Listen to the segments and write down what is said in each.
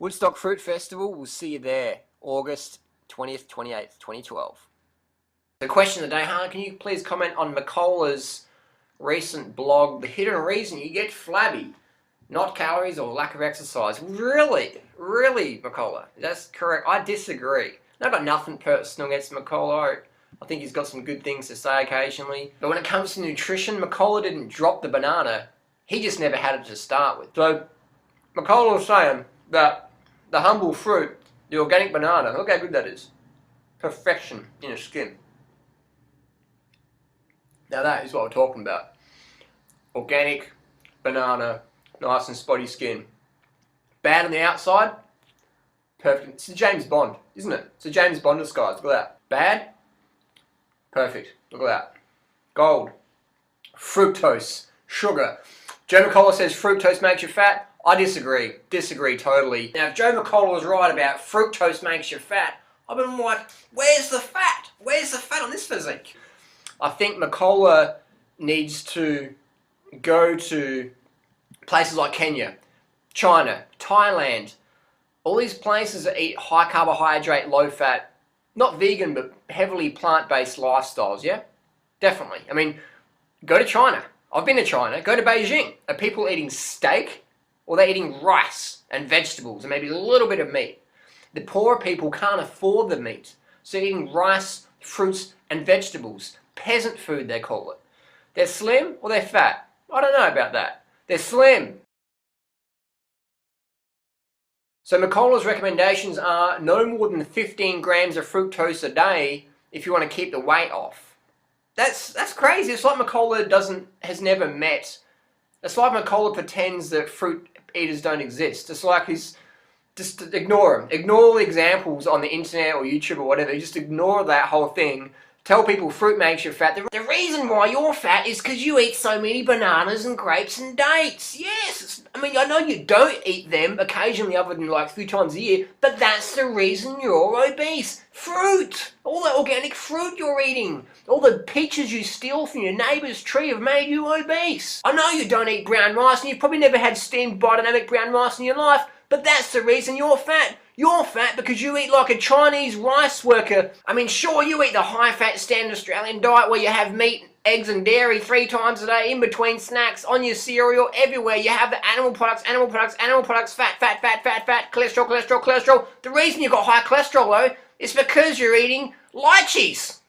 Woodstock Fruit Festival, we'll see you there, August 20th, 28th, 2012. The question of the day, can you please comment on Mercola's recent blog, The Hidden Reason You Get Flabby? Not calories or lack of exercise. Really? Really, Mercola? That's correct. I disagree. I've got nothing personal against Mercola. I think he's got some good things to say occasionally. But when it comes to nutrition, Mercola didn't drop the banana. He just never had it to start with. So, Mercola was saying that the humble fruit, the organic banana, look how good that is. Perfection in your skin. Now that is what we're talking about. Organic banana, nice and spotty skin. Bad on the outside, perfect. It's a James Bond, isn't it? It's a James Bond disguise, look at that. Bad, perfect, look at that. Gold, fructose, sugar. Joe Mercola says fructose makes you fat. I disagree. Disagree totally. Now, if Joe Mercola was right about fructose makes you fat, I've been like, where's the fat? Where's the fat on this physique? I think Mercola needs to go to places like Kenya, China, Thailand, all these places that eat high carbohydrate, low fat, not vegan, but heavily plant-based lifestyles, yeah? Definitely. I mean, go to China. I've been to China. Go to Beijing. Are people eating steak? Or they're eating rice and vegetables and maybe a little bit of meat. The poorer people can't afford the meat. So they're eating rice, fruits and vegetables. Peasant food, they call it. They're slim or they're fat? I don't know about that. They're slim. So Mercola's recommendations are no more than 15 grams of fructose a day if you want to keep the weight off. That's crazy. It's like Mercola has never met. It's like Mercola pretends that fruit eaters don't exist. It's like he's just ignore him. Ignore all the examples on the internet or YouTube or whatever. Just ignore that whole thing. Tell people fruit makes you fat. The reason why you're fat is because you eat so many bananas and grapes and dates. Yes, I mean, I know you don't eat them occasionally other than like 3 times a year, but that's the reason you're obese. Fruit! All the organic fruit you're eating. All the peaches you steal from your neighbour's tree have made you obese. I know you don't eat brown rice and you've probably never had steamed biodynamic brown rice in your life, but that's the reason you're fat. You're fat because you eat like a Chinese rice worker. I mean, sure, you eat the high-fat standard Australian diet where you have meat, eggs and dairy 3 times a day, in between snacks, on your cereal, everywhere. You have the animal products, fat, cholesterol, cholesterol, cholesterol. The reason you've got high cholesterol, though, is because you're eating lychees.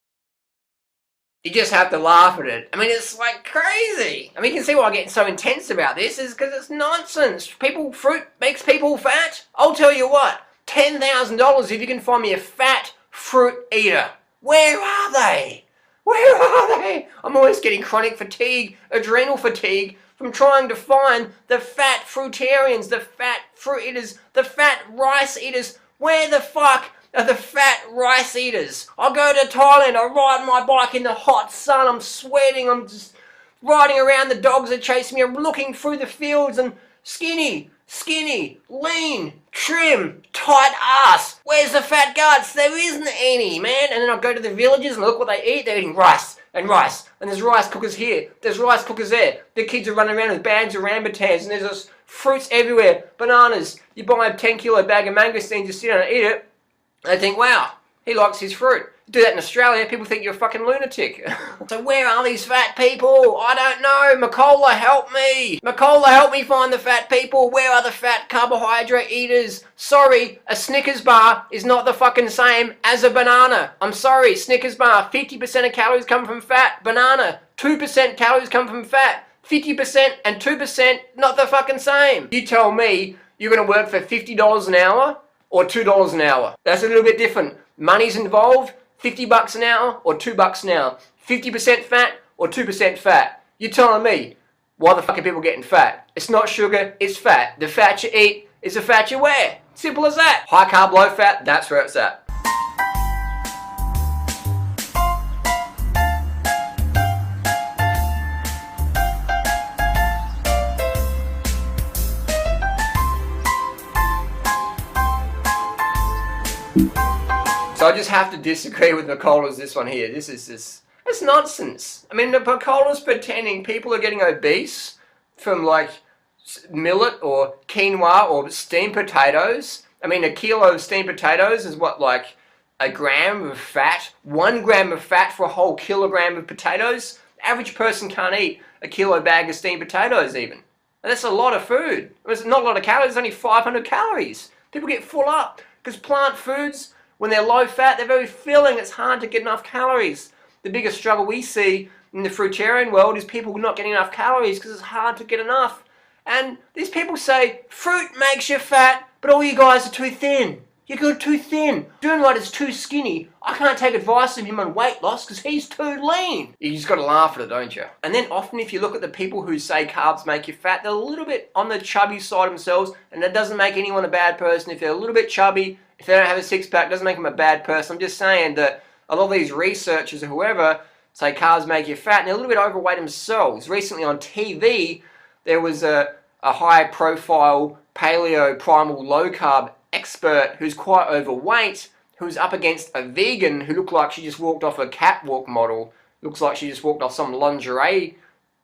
You just have to laugh at it. I mean, it's like crazy. I mean, you can see why I'm getting so intense about this is because it's nonsense. Fruit makes people fat. I'll tell you what. $10,000 if you can find me a fat fruit eater. Where are they? Where are they? I'm always getting chronic fatigue, adrenal fatigue from trying to find the fat fruitarians, the fat fruit eaters, the fat rice eaters. Where the fuck are the fat rice eaters? I go to Thailand, I ride my bike in the hot sun, I'm sweating, I'm just riding around, the dogs are chasing me, I'm looking through the fields and skinny, lean, trim, tight ass. Where's the fat guts? There isn't any, man. And then I go to the villages and look what they eat. They're eating rice. And there's rice cookers here. There's rice cookers there. The kids are running around with bags of rambutans and there's just fruits everywhere. Bananas. You buy a 10-kilo bag of mangosteens, you sit down and eat it. And they think, wow, he likes his fruit. Do that in Australia, people think you're a fucking lunatic. So where are these fat people? I don't know. Mercola, help me. Mercola, help me find the fat people. Where are the fat carbohydrate eaters? Sorry, a Snickers bar is not the fucking same as a banana. I'm sorry, Snickers bar, 50% of calories come from fat. Banana, 2% calories come from fat. 50% and 2%, not the fucking same. You tell me you're going to work for $50 an hour or $2 an hour. That's a little bit different. Money's involved. $50 an hour or $2 an hour? 50% fat or 2% fat? You're telling me, why the fuck are people getting fat? It's not sugar, it's fat. The fat you eat is the fat you wear. Simple as that. High carb, low fat, that's where it's at. So I just have to disagree with Mercola's this one here. It's nonsense. I mean, Mercola's pretending people are getting obese from like millet or quinoa or steamed potatoes. I mean, a kilo of steamed potatoes is what, like a gram of fat? 1 gram of fat for a whole kilogram of potatoes? The average person can't eat a kilo bag of steamed potatoes even. And that's a lot of food. It's not a lot of calories, it's only 500 calories. People get full up because plant foods, when they're low fat, they're very filling. It's hard to get enough calories. The biggest struggle we see in the fruitarian world is people not getting enough calories because it's hard to get enough. And these people say, fruit makes you fat, but all you guys are too thin. You're too thin. Durianrider's too skinny. I can't take advice from him on weight loss because he's too lean. You just got to laugh at it, don't you? And then often if you look at the people who say carbs make you fat, they're a little bit on the chubby side themselves, and that doesn't make anyone a bad person. If they're a little bit chubby, if they don't have a six-pack, it doesn't make them a bad person. I'm just saying that a lot of these researchers or whoever say carbs make you fat, and they're a little bit overweight themselves. Recently on TV, there was a high-profile paleo primal low-carb expert who's quite overweight, who's up against a vegan who looked like she just walked off a catwalk model. Looks like she just walked off some lingerie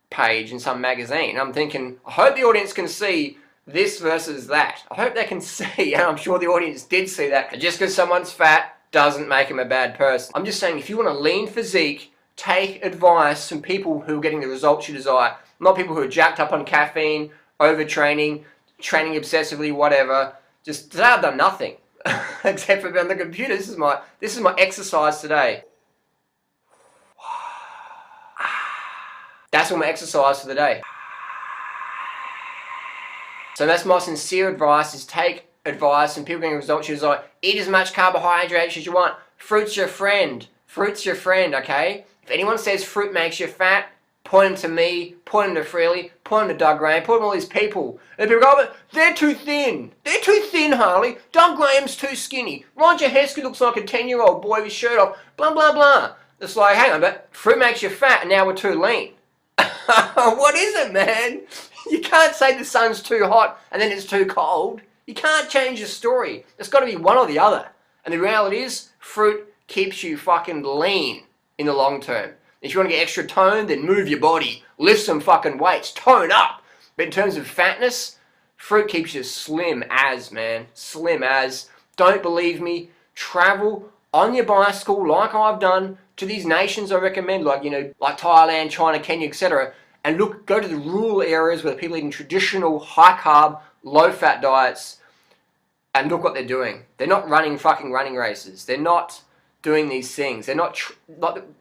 page in some magazine. I'm thinking, I hope the audience can see this versus that. I hope they can see, and I'm sure the audience did see that. Just because someone's fat doesn't make them a bad person. I'm just saying, if you want a lean physique, take advice from people who are getting the results you desire, not people who are jacked up on caffeine, overtraining, training obsessively, whatever. Just today I've done nothing except for be on the computer. This is my exercise today. That's all my exercise for the day. So that's my sincere advice, is take advice from people getting results you desire. Eat as much carbohydrates as you want. Fruit's your friend. Fruit's your friend, okay? If anyone says fruit makes you fat, point them to me, point them to Freelee, point them to Doug Graham, point them to all these people. And people go, but they're too thin. They're too thin, Harley. Doug Graham's too skinny. Roger Heskey looks like a 10-year-old boy with his shirt off. Blah, blah, blah. It's like, hang on, but fruit makes you fat and now we're too lean. What is it, man? You can't say the sun's too hot and then it's too cold. You can't change the story. It's got to be one or the other. And the reality is, fruit keeps you fucking lean in the long term. If you want to get extra tone, then move your body. Lift some fucking weights. Tone up. But in terms of fatness, fruit keeps you slim as, man. Slim as. Don't believe me? Travel on your bicycle like I've done to these nations I recommend, like, you know, like Thailand, China, Kenya, etc. And look, go to the rural areas where people eating traditional high-carb, low-fat diets, and look what they're doing. They're not running fucking running races. They're not doing these things. They're not,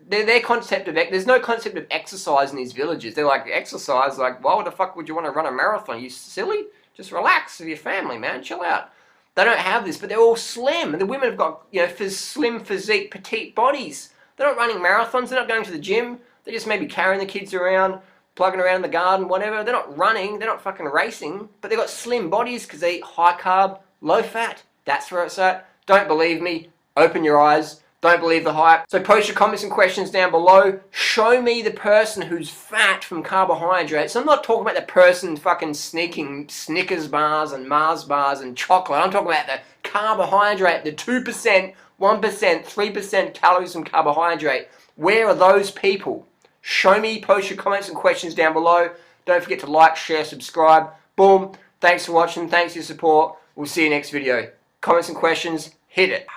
their concept of, there's no concept of exercise in these villages. They're like, exercise, like, why the fuck would you want to run a marathon? Are you silly? Just relax with your family, man. Chill out. They don't have this, but they're all slim. And the women have got, you know, slim physique, petite bodies. They're not running marathons. They're not going to the gym. They're just maybe carrying the kids around, plugging around in the garden, whatever. They're not running. They're not fucking racing. But they've got slim bodies because they eat high carb, low fat. That's where it's at. Don't believe me. Open your eyes. Don't believe the hype. So post your comments and questions down below. Show me the person who's fat from carbohydrates. I'm not talking about the person fucking sneaking Snickers bars and Mars bars and chocolate. I'm talking about the carbohydrate, the 2%, 1%, 3% calories from carbohydrate. Where are those people? Show me, post your comments and questions down below. Don't forget to like, share, subscribe. Boom. Thanks for watching. Thanks for your support. We'll see you next video. Comments and questions, hit it.